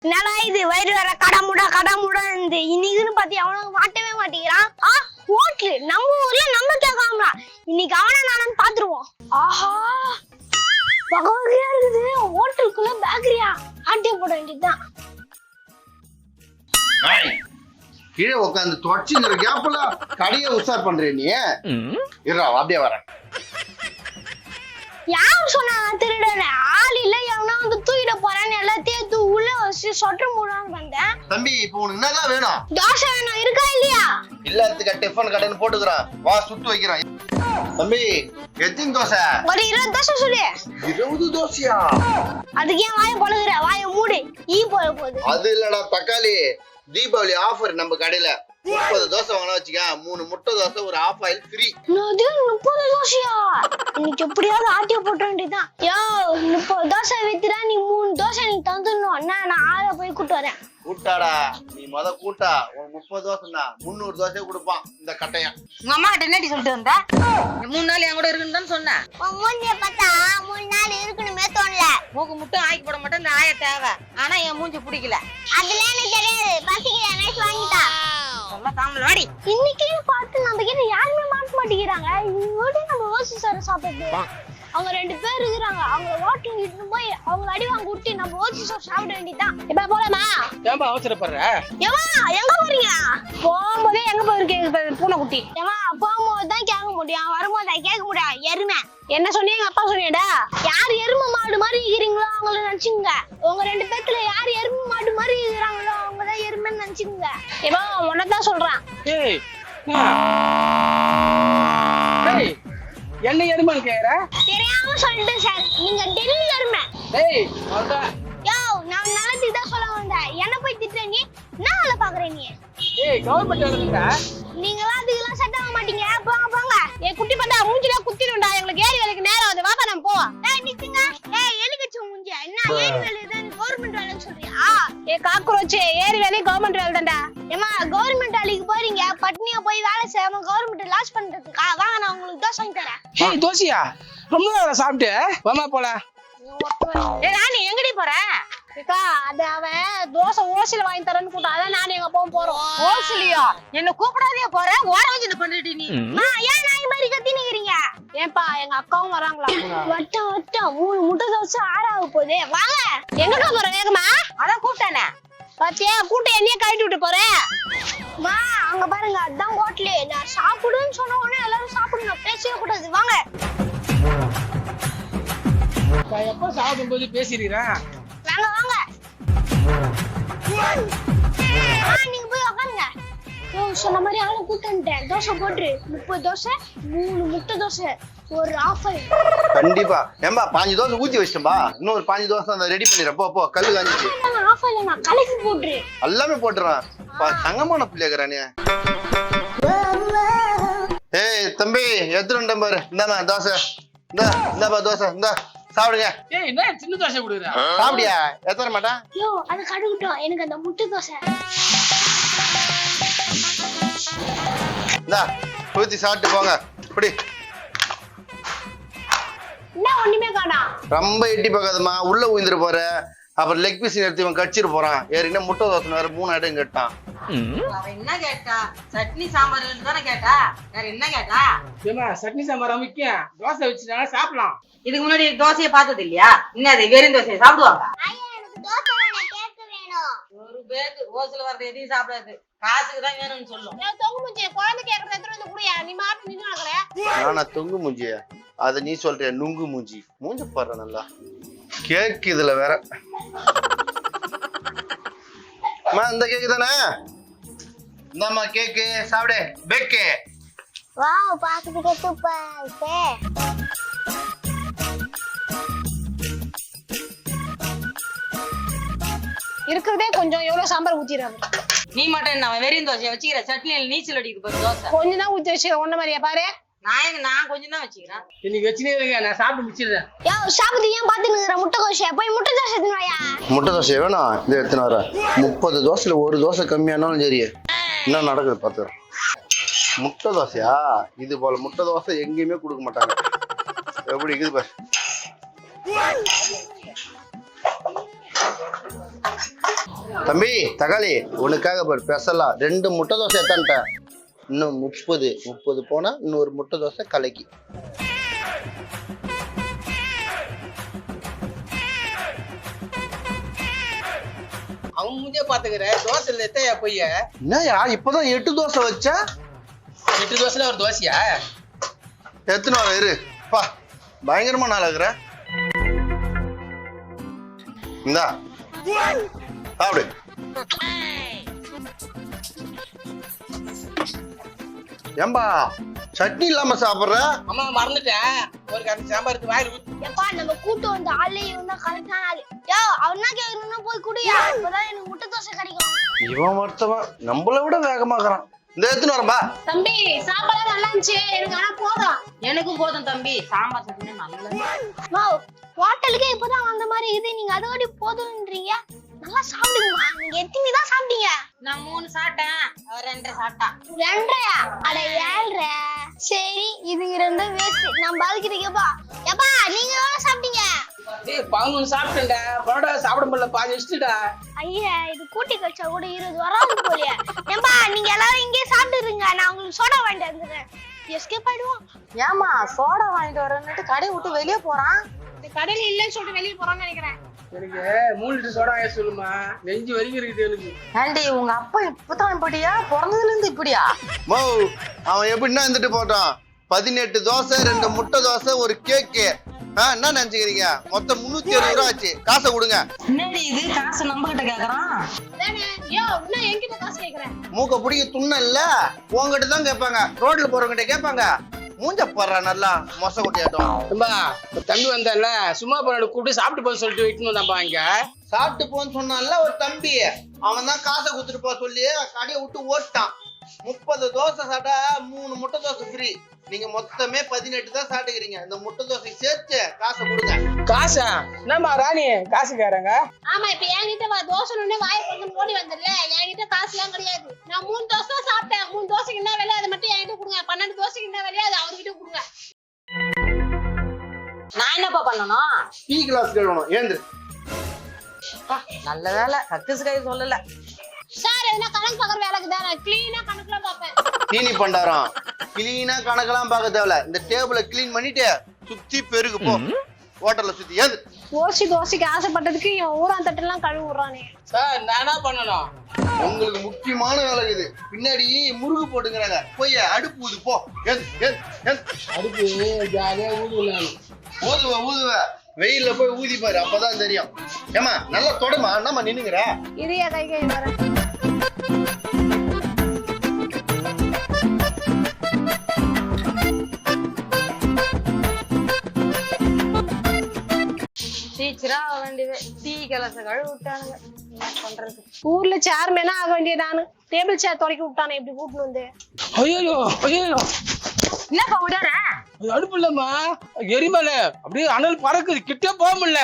என்னடா இது வயிறு வேற கடமுடா இன்னைக்குன்னு பாத்தி அவனுக்கு மாட்டவே மாட்டேங்கிறான். ஹோட்டல் நம்ம ஊர்ல நம்ம கேட்காமலா இன்னைக்கு அவனை நானும் பாத்துருவோம். ஆஹா வகை வகையா இருக்குது. ஹோட்டலுக்குள்ள பேக்கரியா ஆட்டிய போட வேண்டியதுதான். கீழே உட்காந்து தொடச்சுங்கிற கேப்ல கடையை உஷார் பண்றேன் நீ. இருடா அப்படியே வரேன். யாரும் சொன்னா திருடன ஆள் இல்ல எவனா வந்து தூக்கிட போறான்னு எல்லாத்தையும் உள்ள வச்சு சொட்டு மூடான்னு வந்தேன். தம்பி இப்போ உனக்கு என்னதான் வேணும்? தோசை வேணும் இருக்கா இல்லையா? இல்லத்துக்கு டிஃபன் கடைன்னு போட்டுக்கிறான். வா சுட்டு வைக்கிறான். தம்பி எத்தனை தோசை? ஒரு 20 தோசை சொல்லு. 20 தோசையா? அதுக்கு ஏன் வாயை பழகுற? வாயை மூடு. போல போகுது. அது இல்லடா தக்காளி, தீபாவளி ஆஃபர் நம்ம கடையில 30 தோசை வாங்கினா வச்சுக்க 3 முட்டை தோசை ஒரு ஆஃப் ஆயில் ஃப்ரீ. 30 தோசையா? இன்னைக்கு எப்படியாவது ஆட்டிய போட்ட வேண்டியதுதான். யோ 30 தோசை வித்துறா நீ 3 தோசை நீ தந்துடணும். நான் ஆளை போய் கூட்டு வரேன். கூட்டாடா நீ கூட்டா உனக்கு 30 தோசைன்னா 300 தோசையை கொடுப்பான் இந்த கட்டையன். உங்க அம்மா கிட்ட என்னடி சொல்லிட்டு வந்தா? 3 நாள் என் கூட இருக்குன்னு சொன்னேன். மூஞ்சிய பார்த்தா 3 நாள் இருக்கணுமே தோணல. மூக்கு மட்டும் ஆக்கி போட மாட்டேன். இந்த ஆய தேவை. ஆனா என் மூஞ்சி பிடிக்கல. அதுல எனக்கு தெரியாது. பசிக்கல நைஸ் வாங்கிட்டா. சொல்ல தாமல் வாடி. இன்னைக்கு பார்த்து நம்ம கிட்ட யாருமே மாட்ட மாட்டேங்கிறாங்க. இவங்க நம்ம ஓசி சார் சாப்பிடுறது. அவங்க 2 பேர் இருக்கிறாங்க. அவங்க ஹோட்டல் இட்டு போய் அவங்க அடி வாங்க விட்டு நம்ம ஓசி சார் சாப்பிட வேண்டியதுதான். இப்ப போலாமா? ஏன்பா அவசரப்படுற? ஏமா எங்க போறீங்க? போகும்போதே எங்க போயிருக்கீங்க பூனைக்குட்டி? ஏமா போகும்போது தான் கேட்க முடியும், வரும்போது கேட்க முடியாது. எருமை என்ன சொன்னீங்க? அப்பா சொன்னீடா. யார் எருமை மாடு மாதிரி இருக்கிறீங்களோ அவங்கள நினைச்சுங்க. உங்க 2 பேத்துல யார் எருமை மாடு மாதிரி இருக்கிறாங்களோ அவங்கதான் எருமைன்னு நினைச்சுங்க. ஏமா உன்னதான் சொல்றான். ஏய் ஏய் என்ன எருமைன்னு கேக்குற? தெரியாம சொல்லிட்டேன் சார். நீங்க டெல்லி எருமை. ஏய் அதான். யோ நான் நல்லதுக்கு தான் சொல்ல வந்தேன். என்ன போய் திட்டுற நீ? என்ன வேலை பாக்குற நீ? ஏய் கவர்மெண்ட் வேலைடா. நீங்களாம் அதுக்கெல்லாம் செட் ஆக மாட்டீங்க. போங்க போங்க. ஏய் குட்டி பண்டா மூஞ்சில குத்திடும்டா. எங்களுக்கு ஏறி வேலைக்கு நேரம் ஆகுது. வாப்பா நம்ம போவோம். நிக்குங்க. எலிக்கச்சு மூஞ்சி. என்ன ஏறி வேலை தான் கவர்மெண்ட் வேலைன்னு சொல்றியா? காக்ரோச் ஏறி வேலை கவர்மெண்ட் வேலை தான்டா. ஏமா கவர்மெண்ட் வேலைக்கு போறீங்க, பட்னியா போய் வேலை செய்யாம கவர்மெண்ட் லாஸ் பண்றதுக்கா? வாங்க நான் உங்களுக்கு தோசை வாங்கி தரேன். ஏய் தோசையா? ரொம்ப நேரம் சாப்பிட்டு வாமா போலாம். ஏய் ராணி எங்கடி போற? அக்கா அது அவன் தோசை ஓசில வாங்கி தரேன்னு கூட்டா. அதான் நானும் எங்க போறோம். ஓசிலியா? என்ன கூப்பிடாதே போற? ஓர வச்சு பண்ணிட்டு நீ. ஏன் நாய் மாதிரி கத்தி நிக்கிறீங்க? ஏன்பா எங்க அக்காவும் வராங்களா? வட்டம் 3 முட்டை தோசை 6 ஆக போகுது. வாங்க. எங்கடா போற வேகமா? அதான் கூப்பிட்டானே. பாத்தியா கூட்ட என்னைய கழட்டி விட்டு போற. மா அங்க பாருங்க அதான் ஹோட்டலு. நான் சாப்பிடுன்னு சொன்ன உடனே எல்லாரும் சாப்பிடணும், பேசவே கூடாது. வாங்க. எப்ப சாப்பிடும்போது பேசிடுறேன். வாங்க வாங்க. நீங்க போய் உட்காருங்க. சொன்ன மாதிரி ஆளை கூட்டேன். தோசை போட்டு 30 தோசை 3 முட்டை தோசை ஒரு ஆஃப் ஆயில். கண்டிப்பா ஏம்பா 5 தோசை ஊத்தி வச்சிட்டேன்பா. இன்னொரு 5 தோசை ரெடி பண்ணிடுறேன். போ கல்லு காஞ்சிச்சு. ஆஃப் ஆயில் நான் கலக்கி போட்டுரு. எல்லாமே போட்டுறான். தங்கமான பிள்ளைகிறானே. ஏய் தம்பி எடுத்துட்டு பாரு. இந்தாமா தோசை. இந்தாப்பா தோசை. இந்தா சாப்பிடுங்க. ஏய் என்ன சின்ன தோசை குடுக்குற? சாப்பிடியா? எத்தனை மாட்டா? யோ அது கடுகட்டும். எனக்கு அந்த முட்டை தோசை. இந்தா ஊத்தி சாப்பிட்டு போங்க. இப்படி என்ன ஒண்ணுமே காணா. ரொம்ப எட்டி பார்க்காதம்மா. உள்ள ஊந்துட்டு போற. அப்புறம் லெக் பீஸ் எடுத்து இவன் கடிச்சிட்டு போறான். ஏறினா முட்டை தோசை வேற 3 ஐட்டம் கேட்டான். என்ன கேட்டா? சட்னி சாம்பார் தானே கேட்டா. வேற என்ன கேட்டா? ஏமா சட்னி சாம்பார் முக்கியம். தோசை வச்சுட்டா சாப்பிடலாம். இதுக்கு முன்னாடி தோசையை பார்த்தது இல்லையா? இன்னது வெறும் தோசையை சாப்பிடுவாங்க. எனக்கு தோசை வேணும், கேக் வேணும். ஒரு பேருக்கு ஓசில வரது எதையும் சாப்பிடாது. காசுக்கு தான் வேணும்னு சொல்லும். தொங்கு முஞ்சி குழந்தை கேக்குறத எடுத்து வந்து குடியா. நீ மாட்டு நின்னு நடக்கற. நானா தொங்கு மூஞ்சிய? அத நீ சொல்றிய நுங்கு மூஞ்சி. மூஞ்சி பாரு நல்லா. கேக் இதுல வேற. மா இந்த கேக் தானே? இந்தாம்மா கேக்கு சாப்பிடு. பேக்கு. வாவ் பாக்குறதுக்கு சூப்பரா இருக்கு. இருக்கிறதே கொஞ்சம் எவ்வளவு சாம்பார் ஊத்திடுறாங்க. நீ மட்டும் என்ன வெறும் தோசையை வச்சுக்கிற? சட்னியில நீச்சல் அடிக்குது பாரு தோசை. கொஞ்சம் தான் ஊத்தி வச்சுக்கிறேன். ஒன்ன மாதிரியா பாரு. நான் கொஞ்சம் தான் வச்சுக்கிறேன். இன்னைக்கு வச்சுனே இருங்க. நான் சாப்பிட்டு முடிச்சிடுறேன். யோ சாப்பிட்டு ஏன் பாத்து நிக்கிற? முட்டை தோசை போய் முட்டை தோசை எடுத்து வாயா. முட்டை தோசை வேணும். இது எடுத்துன்னு வர. 30 தோசையில ஒரு தோசை கம்மியானாலும் சரி. என்ன நடக்குது பாத்து. முட்டை தோசையா? இது போல முட்டை தோசை எங்கேயுமே கொடுக்க மாட்டாங்க. எப்படி இருக்குது பாரு. தம்பி தக்காளி உனக்காக பாரு ஸ்பெஷலா 2 முட்டை தோசை எத்தான்ட்டேன். இன்னும் 30 போனா இன்னொரு முட்டை தோசை கலக்கி. அவன் முஞ்சே பாத்துக்கிற தோசை எத்தையா பொய்ய என்னயா இப்பதான் 8 தோசை வச்சா? 8 தோசைல ஒரு தோசையா? எத்தனை வர இரு பா, பயங்கரமா நாளாக்குற. இந்தா சாப்பிடு. ஏம்பா சட்னி இல்லாம சாப்பிடுற? அம்மா மறந்துட்டேன், ஒரு கரண்டி சாம்பார் எடுத்து வாயில ஊத்து. எப்பா நம்ம கூட்டு வந்த ஆளே இவன் தான் கரெக்டான ஆளு. யோ அவனா கேக்குறா போய் குடியா, அப்பதான் எனக்கு முட்டை தோசை கிடைக்கும். இவன் ஒருத்தவன் நம்மளை விட வேகமாகறான். இந்த எடுத்துன்னு வரம்பா. தம்பி சாப்பாடு நல்லா இருந்துச்சு, எனக்கு ஆனா போதும். எனக்கும் போதும் தம்பி, சாம்பார் சட்னி நல்லா. ஹோட்டலுக்கே இப்பதான் வந்த மாதிரி இது, நீங்க அதோட போதும்ன்றீங்க. நல்லா சாப்பிடுங்கம்மா. நீங்க எத்தனை தான் சாப்பிட்டீங்க? நான் 3 சாப்பிட்டேன், அவர் 2 சாப்பிட்டா. 2.5? அட 7.5. சரி இதுங்க 2 வேஸ்ட். நான் பாதிக்கிறீங்கப்பா. எப்பா நீங்க எவ்வளவு சாப்பிட்டீங்க? டேய் 11 சாப்பிட்டேன்டா, பரோடா சாப்பிட முடியல, பாதி வச்சுட்டா. ஐயா இது கூட்டி கழிச்சா கூட 20 வராது போலியே. ஏம்பா நீங்க எல்லாரும் இங்கே சாப்பிட்டுருங்க, நான் உங்களுக்கு சோடா வாங்கிட்டு வந்துடுறேன். எஸ்கேப் ஆயிடுவோம். ஏமா சோடா வாங்கிட்டு வரேன்னுட்டு கடையை விட்டு வெளியே போறான். இந்த கடையில இல்லைன்னு சொல்லிட்டு வெளியே போறான்னு நினைக்கிறேன். எனக்கு 3 லிட்டர் சோடா ஆய சொல்லுமா, நெஞ்சு வலிக்கு இருக்குது எனக்கு. ஆண்டி உங்க அப்பா இப்பதான் இப்படியா, பிறந்ததுல இருந்து இப்படியா? மோ அவன் எப்படின்னா இருந்துட்டு போட்டான். 18 தோசை 2 முட்டை தோசை ஒரு கேக்கு. என்ன நினைச்சுக்கிறீங்க? மொத்தம் 370 ரூபா ஆச்சு. காசை கொடுங்க. என்னடி இது காசு நம்ம கிட்ட கேக்குறான்? யோ இன்னும் என்கிட்ட காசு கேக்குறேன். மூக்க பிடிக்க துண்ண இல்ல, உங்ககிட்ட தான் கேட்பாங்க, ரோட்ல போறவங்கிட்ட கேட்பாங்க. மூஞ்ச போடுறா நல்லா மொச கொட்டியாட்டம். அம்மா தம்பி வந்தால சும்மா பண்ண கூப்பிட்டு சாப்பிட்டு போக சொல்லிட்டு வெயிட் வந்தாப்பா. இங்க சாப்பிட்டு போன்னு சொன்னான்ல ஒரு தம்பி, அவன் தான் காசை கொடுத்துட்டு போ சொல்லி கடையை விட்டு ஓட்டான். 30 தோசை சாப்பிட்டா 3 முட்டை தோசை ஃப்ரீ. நீங்க மொத்தமே 18 தான் சாப்பிட்டுக்கிறீங்க. இந்த முட்டை தோசை சேர்த்து காசை கொடுங்க. காசா? என்னம்மா ராணி காசுக்காரங்க? ஆமா இப்ப என்கிட்ட தோசை ஒண்ணு வாயை கொண்டு ஓடி வந்துடல. என்கிட்ட காசு எல்லாம் கிடையாது. நான் 3 தோசை தான் சாப்பிட்டேன். 3 தோசைக்கு என்ன விலை அது மட்டும் என்கிட்ட கொடுங்க. 12 தோசைக்கு என்ன விலையோ அது அவர்கிட்ட கொடுங்க. நான் என்னப்பா பண்ணணும்? டீ கிளாஸ் கழுவணும். ஏந்து நல்ல வேலை கக்குசு கை சொல்லல. சார் எதுனா கணக்கு பாக்குற வேலைக்கு தான், நான் கிளீனா கணக்குலாம் பாப்பேன். தீனி பண்டாரம் கிளீனா கணக்கெல்லாம் பார்க்க தேவையில்ல. இந்த டேபிளை கிளீன் பண்ணிட்டு சுத்தி பெருக்கு போ. ஹோட்டல்ல சுத்தி ஏது தோசைக்கு ஆசைப்பட்டதுக்கு இவன் ஊரான் தட்டெல்லாம் கழுவி விடுறானே. சார் நான் என்ன பண்ணணும்? உங்களுக்கு முக்கியமான வேலை இருக்குது. பின்னாடி முருகு போட்டுங்கிறாங்க, போய் அடுப்பு ஊது போ. அடுப்பு ஜாலியா ஊதுலாம். ஊதுவ வெயில்ல போய் ஊதி பாரு, அப்பதான் தெரியும். ஏமா நல்லா தொடமா, என்னமா நின்னுங்கிற? இதையா கை வரேன். டீச்சரா ஆக வேண்டியது, டீ கிளாஸ கழுவி விட்டானுங்க. என்ன பண்றது? ஊர்ல சேர்மேனா ஆக வேண்டியதானு டேபிள் சேர் தொடக்கி விட்டானே இப்படி கூப்பிட்டு வந்து. ஐயோ என்னப்பா விடாத? அடுப்பு இல்லம்மா, எரிமலை அப்படியே அனல் பறக்குது, கிட்டே போக முடியல.